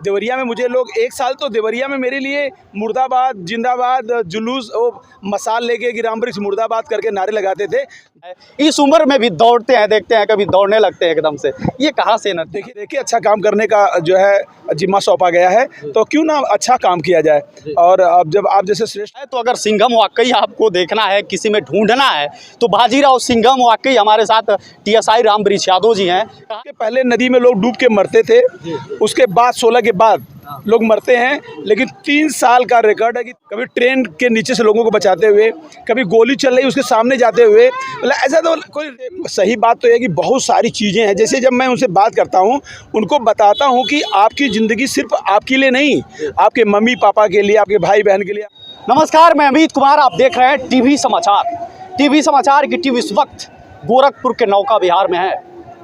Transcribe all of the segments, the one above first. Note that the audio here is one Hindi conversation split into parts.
देवरिया में मुझे लोग एक साल तो देवरिया में मेरे लिए मुर्दाबाद जिंदाबाद जुलूस वो मसाल लेके कि राम वृक्ष मुर्दाबाद करके नारे लगाते थे। इस उम्र में भी दौड़ते हैं, देखते हैं कभी दौड़ने लगते हैं एकदम से। ये कहाँ से न देखिए अच्छा काम करने का जो है जिम्मा सौंपा गया है, तो क्यों ना अच्छा काम किया जाए। और अब जब आप जैसे श्रेष्ठ है तो अगर सिंघम वाकई आपको देखना है, किसी में ढूंढना है, तो बाजीराव सिंघम वाकई हमारे साथ टीएसआई राम वृक्ष यादव जी हैं। के पहले नदी में लोग डूब के मरते थे, उसके बाद 16 के बाद लोग मरते हैं, लेकिन 3 साल का रिकॉर्ड है कि कभी ट्रेन के नीचे से लोगों को बचाते हुए, कभी गोली चल रही उसके सामने जाते हुए, मतलब ऐसा तो कोई सही बात तो है कि बहुत सारी चीज़ें हैं। जैसे जब मैं उनसे बात करता हूँ, उनको बताता हूँ कि आपकी ज़िंदगी सिर्फ आपके लिए नहीं, आपके मम्मी पापा के लिए, आपके भाई बहन के लिए। नमस्कार, मैं अमित कुमार, आप देख रहे हैं टीवी समाचार। टीवी समाचार की टीम इस वक्त गोरखपुर के नौका विहार में है,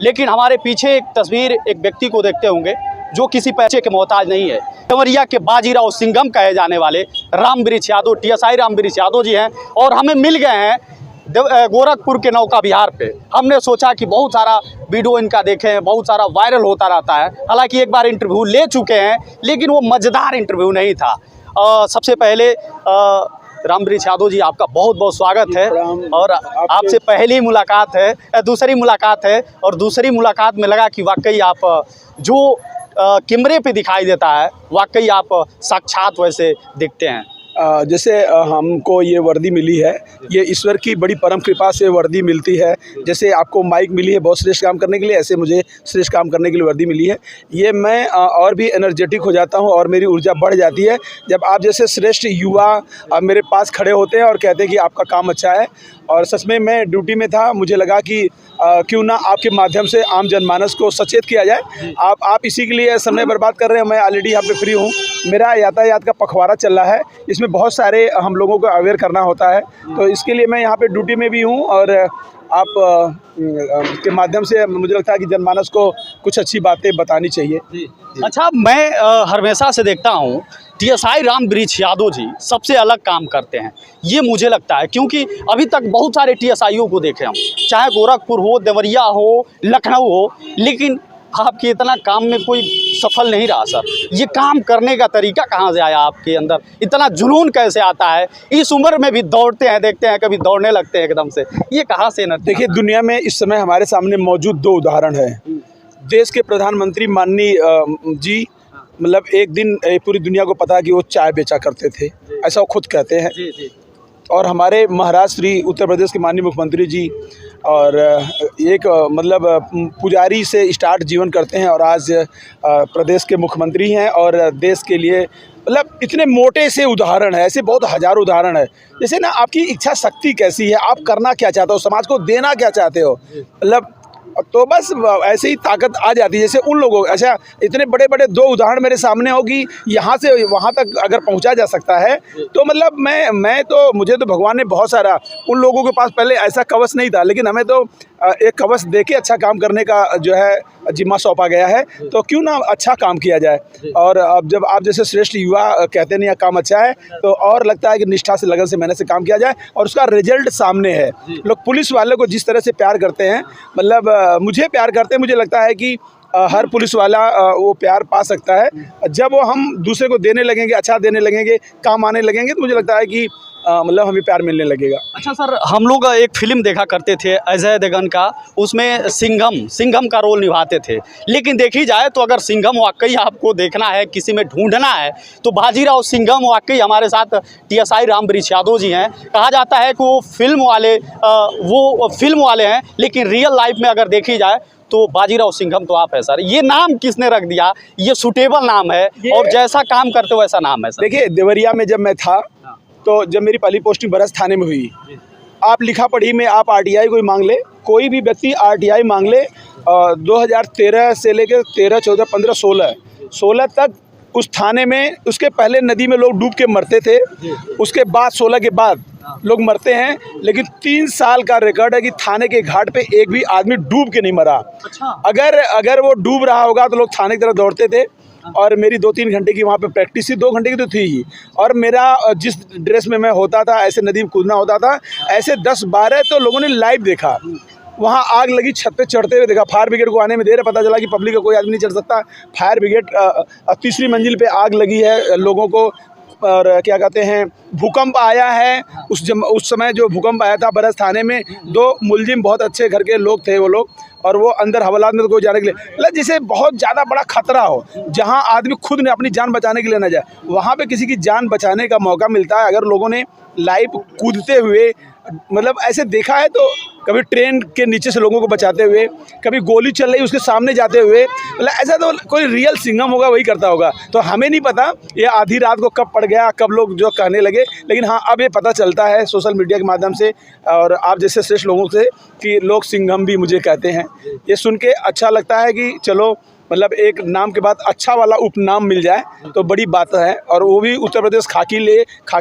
लेकिन हमारे पीछे एक तस्वीर एक व्यक्ति को देखते होंगे जो किसी पैसे के मोहताज नहीं है। देवरिया के बाजीराव सिंघम कहे जाने वाले राम वृक्ष यादव, टीएसआई राम वृक्ष यादव जी हैं, और हमें मिल गए हैं गोरखपुर के नौका विहार पे। हमने सोचा कि बहुत सारा वीडियो इनका देखें, बहुत सारा वायरल होता रहता है। हालांकि एक बार इंटरव्यू ले चुके हैं, लेकिन वो मज़ेदार इंटरव्यू नहीं था। सबसे पहले राम वृक्ष यादव जी, आपका बहुत बहुत स्वागत है। और आपसे पहली मुलाकात है, दूसरी मुलाकात है, और दूसरी मुलाकात में लगा कि वाकई आप जो कैमरे पे दिखाई देता है, वाकई आप साक्षात वैसे दिखते हैं। जैसे हमको ये वर्दी मिली है, ये ईश्वर की बड़ी परम कृपा से वर्दी मिलती है। जैसे आपको माइक मिली है बहुत श्रेष्ठ काम करने के लिए, ऐसे मुझे श्रेष्ठ काम करने के लिए वर्दी मिली है। ये मैं और भी एनर्जेटिक हो जाता हूँ और मेरी ऊर्जा बढ़ जाती है जब आप जैसे श्रेष्ठ युवा मेरे पास खड़े होते हैं और कहते हैं कि आपका काम अच्छा है। और सच में मैं ड्यूटी में था, मुझे लगा कि क्यों ना आपके माध्यम से आम जनमानस को सचेत किया जाए। आप इसी के लिए समय बर्बाद कर रहे हैं। मैं ऑलरेडी यहाँ पे फ्री हूँ, मेरा यातायात का पखवाड़ा चल रहा है, इसमें बहुत सारे हम लोगों को अवेयर करना होता है, तो इसके लिए मैं यहाँ पे ड्यूटी में भी हूँ। और आप के माध्यम से मुझे लगता है कि जनमानस को कुछ अच्छी बातें बतानी चाहिए। अच्छा, मैं हमेशा से देखता हूँ टीएसआई राम वृक्ष यादव जी सबसे अलग काम करते हैं, ये मुझे लगता है, क्योंकि अभी तक बहुत सारे टीएसआईओ को देखे हम, चाहे गोरखपुर हो, देवरिया हो, लखनऊ हो, लेकिन आपके इतना काम में कोई सफल नहीं रहा सर। ये काम करने का तरीका कहाँ से आया आपके अंदर, इतना जुनून कैसे आता है? इस उम्र में भी दौड़ते हैं, देखते हैं कभी दौड़ने लगते हैं एकदम से। ये कहाँ से? न देखिए, दुनिया में इस समय हमारे सामने मौजूद 2 उदाहरण हैं। देश के प्रधानमंत्री माननीय जी, मतलब एक दिन पूरी दुनिया को पता कि वो चाय बेचा करते थे, ऐसा वो खुद कहते हैं। और हमारे महाराष्ट्र श्री उत्तर प्रदेश के माननीय मुख्यमंत्री जी, और एक मतलब पुजारी से स्टार्ट जीवन करते हैं और आज प्रदेश के मुख्यमंत्री हैं और देश के लिए, मतलब इतने मोटे से उदाहरण है, ऐसे बहुत हज़ारों उदाहरण है। जैसे ना आपकी इच्छा शक्ति कैसी है, आप करना क्या चाहते हो, समाज को देना क्या चाहते हो, मतलब तो बस ऐसे ही ताकत आ जाती है। जैसे उन लोगों, अच्छा इतने बड़े बड़े 2 उदाहरण मेरे सामने हो कि यहाँ से वहाँ तक अगर पहुँचा जा सकता है, तो मतलब मैं तो, मुझे तो भगवान ने बहुत सारा, उन लोगों के पास पहले ऐसा कवच नहीं था, लेकिन हमें तो एक कवच देके अच्छा काम करने का जो है जिम्मा सौंपा गया है, तो क्यों ना अच्छा काम किया जाए। और अब जब आप जैसे श्रेष्ठ युवा कहते नहीं काम अच्छा है, तो और लगता है कि निष्ठा से, लगन से, मेहनत से काम किया जाए और उसका रिजल्ट सामने है। लोग पुलिस वाले को जिस तरह से प्यार करते हैं, मतलब मुझे प्यार करते हैं, मुझे लगता है कि हर पुलिस वाला वो प्यार पा सकता है जब वो हम दूसरे को देने लगेंगे, अच्छा देने लगेंगे, काम आने लगेंगे, तो मुझे लगता है कि मतलब हमें प्यार मिलने लगेगा। अच्छा सर, हम लोग एक फिल्म देखा करते थे अजय देवगन का, उसमें सिंघम का रोल निभाते थे। लेकिन देखी जाए तो अगर सिंघम वाकई आपको देखना है, किसी में ढूंढना है, तो बाजीराव सिंघम वाकई हमारे साथ टीएसआई राम वृक्ष यादव जी हैं। कहा जाता है कि वो फिल्म वाले हैं, लेकिन रियल लाइफ में अगर देखी जाए तो बाजीराव सिंघम तो आप है सर। ये नाम किसने रख दिया? ये सूटेबल नाम है और जैसा काम करते हो वैसा नाम है सर। देखिए, देवरिया में जब मैं था, तो जब मेरी पहली पोस्टिंग बरस थाने में हुई, आप लिखा पढ़ी में आप आरटीआई कोई मांग ले, कोई भी व्यक्ति आरटीआई मांग ले, 2013 से लेकर 13, 14, 15, 16 तक उस थाने में, उसके पहले नदी में लोग डूब के मरते थे, उसके बाद 16 के बाद लोग मरते हैं, लेकिन 3 साल का रिकॉर्ड है कि थाने के घाट पे एक भी आदमी डूब के नहीं मरा। अच्छा। अगर वो डूब रहा होगा तो लोग थाने की तरफ दौड़ते थे। और मेरी 2-3 घंटे की वहाँ पे प्रैक्टिस थी, 2 घंटे की तो थी ही, और मेरा जिस ड्रेस में मैं होता था, ऐसे नदी में कूदना होता था, ऐसे 10-12 तो लोगों ने लाइव देखा। वहाँ आग लगी, छत पे चढ़ते हुए देखा। फायर ब्रिगेड को आने में देर है, पता चला कि पब्लिक का कोई आदमी नहीं चढ़ सकता। फायर ब्रिगेड तीसरी मंजिल पे आग लगी है लोगों को। और क्या कहते हैं, भूकंप आया है। उस समय जो भूकंप आया था बरस थाने में, 2 मुलजिम बहुत अच्छे घर के लोग थे वो लोग, और वो अंदर हवालात में तो कोई जाने के लिए मतलब जिसे बहुत ज़्यादा बड़ा खतरा हो, जहां आदमी खुद ने अपनी जान बचाने के लिए न जाए, वहां पे किसी की जान बचाने का मौका मिलता है। अगर लोगों ने लाइव कूदते हुए मतलब ऐसे देखा है, तो कभी ट्रेन के नीचे से लोगों को बचाते हुए, कभी गोली चल रही उसके सामने जाते हुए, मतलब ऐसा तो कोई रियल सिंघम होगा वही करता होगा। तो हमें नहीं पता ये आधी रात को कब पड़ गया, कब लोग जो कहने लगे, लेकिन हाँ अब ये पता चलता है सोशल मीडिया के माध्यम से और आप जैसे श्रेष्ठ लोगों से कि लोग सिंघम भी मुझे कहते हैं। ये सुन के अच्छा लगता है कि चलो मतलब एक नाम के बाद अच्छा वाला उपनाम मिल जाए तो बड़ी बात है, और वो भी उत्तर प्रदेश खाकी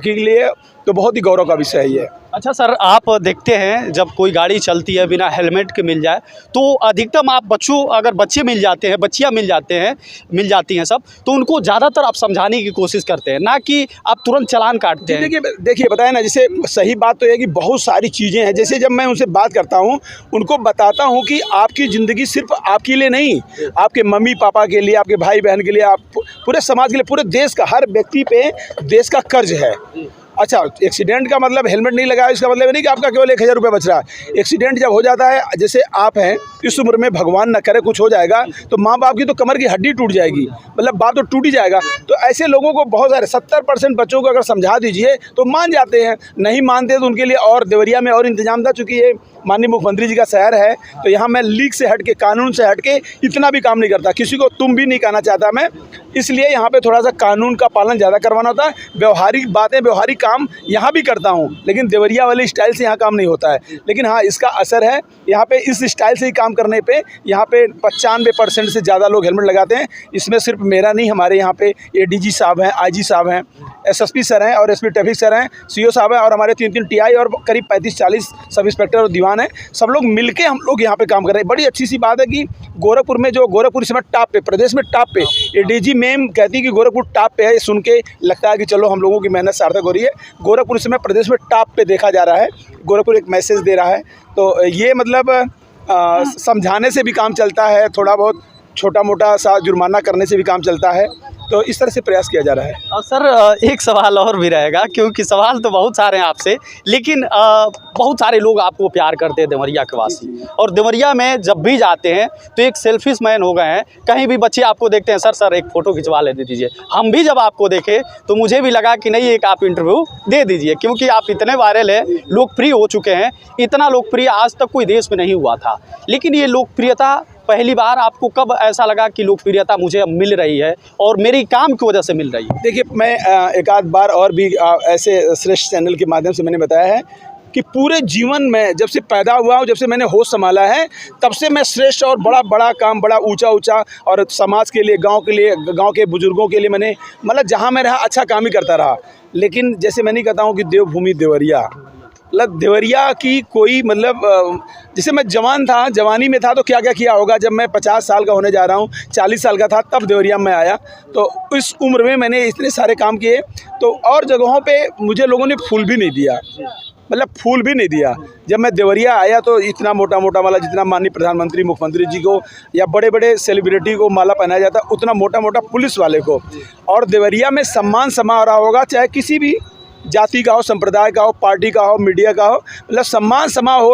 के लिए तो बहुत ही गौरव का विषय है ये। अच्छा सर, आप देखते हैं जब कोई गाड़ी चलती है बिना हेलमेट के मिल जाए तो अधिकतम आप अगर बच्चे मिल जाते हैं, बच्चियां मिल जाती हैं सब, तो उनको ज़्यादातर आप समझाने की कोशिश करते हैं, ना कि आप तुरंत चालान काटते हैं। देखिए बताया ना, जैसे सही बात तो है कि बहुत सारी चीज़ें हैं। जैसे जब मैं उनसे बात करता हूँ, उनको बताता हूँ कि आपकी ज़िंदगी सिर्फ आपके लिए नहीं, आपके मम्मी पापा के लिए, आपके भाई बहन के लिए, आप पूरे समाज के लिए, पूरे देश का, हर व्यक्ति पे देश का कर्ज है। अच्छा, एक्सीडेंट का मतलब हेलमेट नहीं लगाया इसका मतलब नहीं कि आपका केवल 1000 रुपये बच रहा है। एक्सीडेंट जब हो जाता है, जैसे आप हैं इस उम्र में, भगवान न करे कुछ हो जाएगा तो माँ बाप की तो कमर की हड्डी टूट जाएगी, मतलब बाप तो टूट ही जाएगा। तो ऐसे लोगों को बहुत सारे 70% बच्चों को अगर समझा दीजिए तो मान जाते हैं, नहीं मानते तो उनके लिए और देवरिया में और इंतजाम था। चूँकि ये माननीय मुख्यमंत्री जी का शहर है तो यहाँ मैं लीग से हट के, कानून से हट के इतना भी काम नहीं करता, किसी को तुम भी नहीं कहना चाहता मैं, इसलिए यहाँ पे थोड़ा सा कानून का पालन ज़्यादा करवाना होता है। व्यवहारिक बातें, व्यवहारिक काम यहाँ भी करता हूँ, लेकिन देवरिया वाले स्टाइल से यहाँ काम नहीं होता है। लेकिन हाँ, इसका असर है यहाँ पे, इस स्टाइल से ही काम करने पे यहाँ पे 95% से ज़्यादा लोग हेलमेट लगाते हैं। इसमें सिर्फ मेरा नहीं, हमारे यहाँ पे ADG साहब हैं, IG साहब हैं, SSP सर हैं और SP ट्रैफिक सर हैं, CO साहब हैं, और हमारे 3 TI और करीब 35-40 सब इंस्पेक्टर और दीवान हैं। सब लोग मिलके हम लोग यहाँ पे काम कर रहे हैं। बड़ी अच्छी सी बात है कि गोरखपुर में, जो गोरखपुर इस समय टॉप पे, प्रदेश में टॉप पे, ADG मैम कहती है कि गोरखपुर टॉप पे है। ये सुन के लगता है कि चलो हम लोगों की मेहनत सार्थक हो रही है। गोरखपुर इस समय प्रदेश में टॉप पे देखा जा रहा है। गोरखपुर एक मैसेज दे रहा है, तो ये मतलब समझाने से भी काम चलता है, थोड़ा बहुत छोटा मोटा सा जुर्माना करने से भी काम चलता है। तो इस तरह से प्रयास किया जा रहा है। और सर एक सवाल और भी रहेगा, क्योंकि सवाल तो बहुत सारे हैं आपसे, लेकिन बहुत सारे लोग आपको प्यार करते हैं देवरिया के वासी, और देवरिया में जब भी जाते हैं तो एक सेल्फिश मैन हो गए हैं। कहीं भी बच्चे आपको देखते हैं, सर एक फ़ोटो खिंचवा ले दीजिए। हम भी जब आपको देखे तो मुझे भी लगा कि नहीं, एक आप इंटरव्यू दे दीजिए, क्योंकि आप इतने वायरल हैं, लोकप्रिय हो चुके हैं। इतना लोकप्रिय आज तक कोई देश में नहीं हुआ था, लेकिन ये लोकप्रियता पहली बार आपको कब ऐसा लगा कि लोकप्रियता मुझे अब मिल रही है और मेरी काम की वजह से मिल रही है? देखिए, मैं एक आध बार और भी ऐसे श्रेष्ठ चैनल के माध्यम से मैंने बताया है कि पूरे जीवन में जब से पैदा हुआ हूँ, जब से मैंने होश संभाला है, तब से मैं श्रेष्ठ और बड़ा काम, बड़ा ऊंचा और समाज के लिए, गांव के बुजुर्गों के लिए मैंने मतलब जहाँ मैं रहा अच्छा काम ही करता रहा। लेकिन जैसे मैं नहीं कहता हूँ कि देवभूमि देवरिया, मतलब देवरिया की कोई मतलब जैसे मैं जवानी में था तो क्या क्या किया होगा। जब मैं 50 साल का होने जा रहा हूँ, 40 साल का था तब देवरिया में आया, तो इस उम्र में मैंने इतने सारे काम किए। तो और जगहों पे मुझे लोगों ने फूल भी नहीं दिया, मतलब फूल भी नहीं दिया। जब मैं देवरिया आया तो इतना मोटा वाला, जितना माननीय प्रधानमंत्री, मुख्यमंत्री जी को या बड़े बड़े सेलिब्रिटी को माला पहनाया जाता, उतना मोटा पुलिस वाले को। और देवरिया में सम्मान समा रहा होगा, चाहे किसी भी जाति का हो, संप्रदाय का हो, पार्टी का हो, मीडिया का हो, मतलब सम्मान समारोह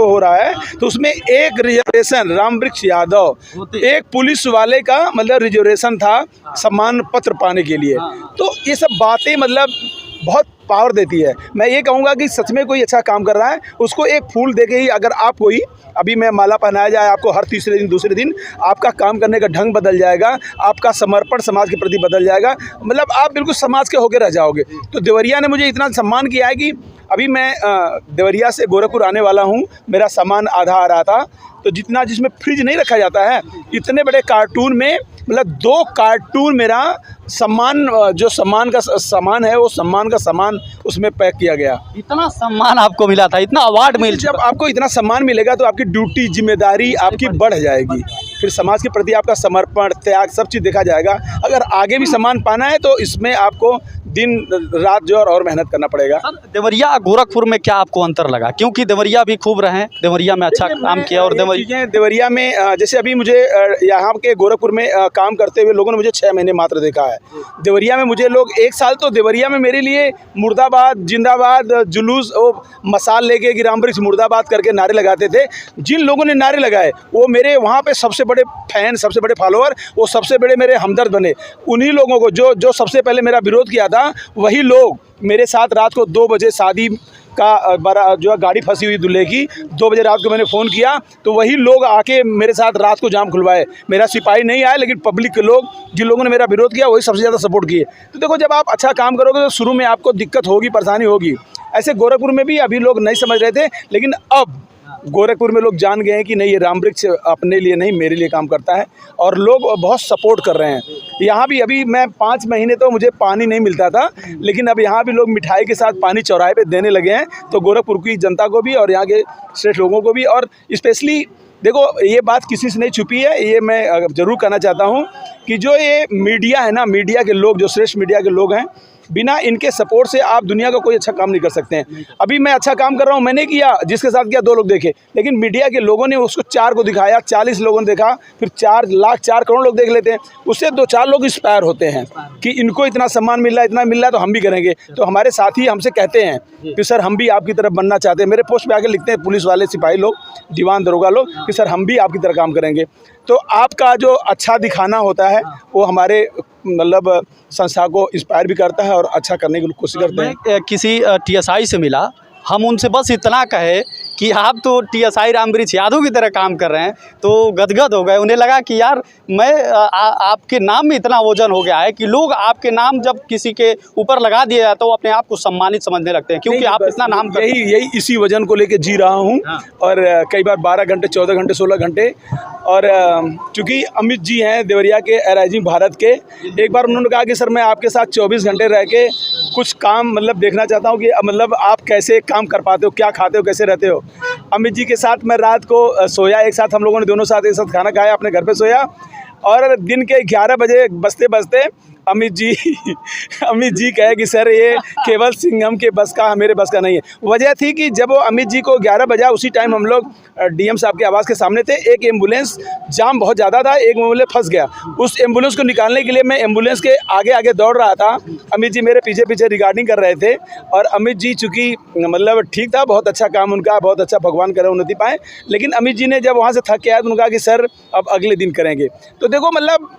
हो रहा है। तो उसमें एक रिजर्वेशन, रामवृक्ष यादव एक पुलिस वाले का मतलब रिजर्वेशन था सम्मान पत्र पाने के लिए। तो ये सब बातें मतलब बहुत पावर देती है। मैं ये कहूँगा कि सच में कोई अच्छा काम कर रहा है, उसको एक फूल देके ही, अगर आप कोई अभी मैं माला पहनाया जाए आपको, हर तीसरे दिन दूसरे दिन आपका काम करने का ढंग बदल जाएगा, आपका समर्पण समाज के प्रति बदल जाएगा, मतलब आप बिल्कुल समाज के होकर रह जाओगे। तो देवरिया ने मुझे इतना सम्मान किया है कि अभी मैं देवरिया से गोरखपुर आने वाला हूँ, मेरा सामान आधा आ रहा था, तो जितना जिसमें फ्रिज नहीं रखा जाता है, इतने बड़े कार्टून में मतलब 2 कार्टून मेरा सम्मान, जो सम्मान का सामान है, वो सम्मान का सामान उसमें पैक किया गया। इतना सम्मान आपको मिला था, इतना अवार्ड मिल, जब आपको इतना सम्मान मिलेगा तो आपकी ड्यूटी, जिम्मेदारी आपकी बढ़ जाएगी, फिर समाज के प्रति आपका समर्पण, त्याग, सब चीज़ देखा जाएगा। अगर आगे भी सम्मान पाना है तो इसमें आपको दिन रात जो और मेहनत करना पड़ेगा। सर, देवरिया गोरखपुर में क्या आपको अंतर लगा? क्योंकि देवरिया भी खूब रहे, देवरिया में अच्छा काम किया और देवरिया में जैसे अभी मुझे यहाँ के गोरखपुर में काम करते हुए लोगों ने मुझे 6 महीने मात्र देखा है। देवरिया में मुझे लोग 1 साल तो देवरिया में मेरे लिए मुर्दाबाद जिंदाबाद जुलूस वो मसाल लेके कि राम वृक्ष मुर्दाबाद करके नारे लगाते थे। जिन लोगों ने नारे लगाए वो मेरे वहाँ पे सबसे बड़े फैन, सबसे बड़े फॉलोअर, वो सबसे बड़े मेरे हमदर्द बने। उन्हीं लोगों को जो सबसे पहले मेरा विरोध किया था, वही लोग मेरे साथ रात को 2 बजे शादी का जो है गाड़ी फंसी हुई दूल्हे की, 2 बजे रात को मैंने फ़ोन किया तो वही लोग आके मेरे साथ रात को जाम खुलवाए। मेरा सिपाही नहीं आया, लेकिन पब्लिक के लोग, जिन लोगों ने मेरा विरोध किया, वही सबसे ज़्यादा सपोर्ट किए। तो देखो, जब आप अच्छा काम करोगे तो शुरू में आपको दिक्कत होगी, परेशानी होगी। ऐसे गोरखपुर में भी अभी लोग नहीं समझ रहे थे, लेकिन अब गोरखपुर में लोग जान गए हैं कि नहीं, ये राम वृक्ष अपने लिए नहीं मेरे लिए काम करता है, और लोग बहुत सपोर्ट कर रहे हैं। यहाँ भी अभी मैं 5 महीने तो मुझे पानी नहीं मिलता था, लेकिन अब यहाँ भी लोग मिठाई के साथ पानी चौराहे पे देने लगे हैं। तो गोरखपुर की जनता को भी और यहाँ के श्रेष्ठ लोगों को भी, और स्पेशली देखो, ये बात किसी से नहीं छुपी है, ये मैं ज़रूर कहना चाहता हूँ कि जो ये मीडिया है ना, मीडिया के लोग, जो श्रेष्ठ मीडिया के लोग हैं, बिना इनके सपोर्ट से आप दुनिया का कोई अच्छा काम नहीं कर सकते हैं। अभी मैं अच्छा काम कर रहा हूँ, मैंने किया, जिसके साथ किया 2 लोग देखे, लेकिन मीडिया के लोगों ने उसको 4 को दिखाया, 40 लोगों ने देखा, फिर 4 लाख 4 करोड़ लोग देख लेते हैं। उससे 2-4 लोग इंस्पायर होते हैं कि इनको इतना सम्मान मिल रहा है, इतना मिल रहा है, तो हम भी करेंगे। तो हमारे साथी हमसे कहते हैं कि सर, हम भी आपकी तरफ बनना चाहते हैं। मेरे पोस्ट पे आके लिखते हैं पुलिस वाले, सिपाही लोग, दीवान दरोगा लोग, कि सर हम भी आपकी तरह काम करेंगे। तो आपका जो अच्छा दिखाना होता है वो हमारे मतलब संस्था को इंस्पायर भी करता है और अच्छा करने की कोशिश करते हैं। मैं किसी टीएसआई से मिला, हम उनसे बस इतना कहे कि आप तो टीएसआई राम वृक्ष यादव की तरह काम कर रहे हैं, तो गदगद हो गए। उन्हें लगा कि यार मैं आपके नाम में इतना वजन हो गया है कि लोग आपके नाम जब किसी के ऊपर लगा दिया जाता है तो अपने आप को सम्मानित समझने लगते हैं, क्योंकि आप इतना नाम यही इसी वजन को लेके जी रहा हूँ। और कई बार 12 घंटे, 14 घंटे, 16 घंटे। और चूँकि अमित जी हैं देवरिया के राइजिंग भारत के, एक बार उन्होंने कहा कि सर मैं आपके साथ 24 घंटे रह के कुछ काम मतलब देखना चाहता हूँ कि मतलब आप कैसे काम कर पाते हो, क्या खाते हो, कैसे रहते हो। अमित जी के साथ मैं रात को सोया, एक साथ हम लोगों ने दोनों साथ एक साथ खाना खाया, अपने घर पे सोया, और दिन के 11 बजे बजते बजते अमित जी कहे कि सर ये केवल सिंघम के बस का, मेरे बस का नहीं है। वजह थी कि जब वो अमित जी को 11 बजा, उसी टाइम हम लोग डीएम साहब के आवास के सामने थे। एक एम्बुलेंस जाम बहुत ज़्यादा था, एक एम्बुलेंस फंस गया। उस एम्बुलेंस को निकालने के लिए मैं एम्बुलेंस के आगे आगे दौड़ रहा था, अमित जी मेरे पीछे पीछे रिगार्डिंग कर रहे थे। और अमित जी चूँकि मतलब ठीक था, बहुत अच्छा काम उनका, बहुत अच्छा, भगवान करे उन्नति पाए। लेकिन अमित जी ने जब वहाँ से थक के आया तो उन्होंने कहा कि सर अब अगले दिन करेंगे। तो देखो, मतलब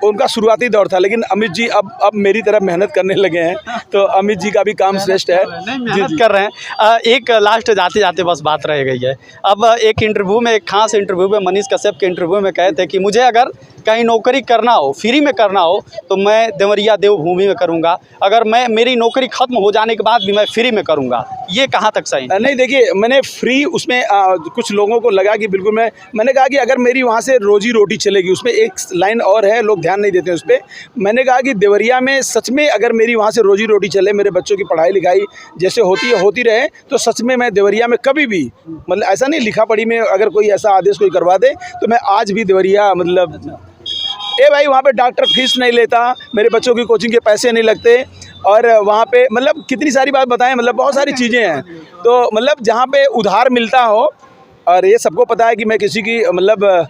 उनका शुरुआती दौर था, लेकिन अमित जी अब मेरी तरफ मेहनत करने लगे हैं। तो अमित जी का भी काम श्रेष्ठ है, मेहनत कर रहे हैं। एक लास्ट जाते जाते बस बात रह गई है। अब एक इंटरव्यू में, एक खास इंटरव्यू में, मनीष कश्यप के इंटरव्यू में कहे थे कि मुझे अगर कहीं नौकरी करना हो, फ्री में करना हो, तो मैं देवरिया देवभूमि में करूँगा। अगर मेरी नौकरी खत्म हो जाने के बाद भी मैं फ्री में करूँगा। ये कहाँ तक सही? नहीं, देखिए, मैंने फ्री उसमें कुछ लोगों को लगा कि बिल्कुल मैंने कहा कि अगर मेरी वहाँ से रोजी रोटी चलेगी, उसमें एक लाइन और है, लोग ध्यान नहीं देते उस पर। मैंने कहा कि देवरिया में सच में अगर मेरी वहाँ से रोजी रोटी चले, मेरे बच्चों की पढ़ाई लिखाई जैसे होती रहे, तो सच में मैं देवरिया में कभी भी, मतलब ऐसा नहीं लिखा पढ़ी में अगर कोई ऐसा आदेश कोई करवा दे तो मैं आज भी देवरिया, मतलब भाई वहाँ पे डॉक्टर फीस नहीं लेता, मेरे बच्चों की कोचिंग के पैसे नहीं लगते, और वहाँ पे मतलब कितनी सारी बात बताएं, मतलब बहुत सारी चीज़ें हैं। तो मतलब जहाँ पे उधार मिलता हो, और ये सबको पता है कि मैं किसी की मतलब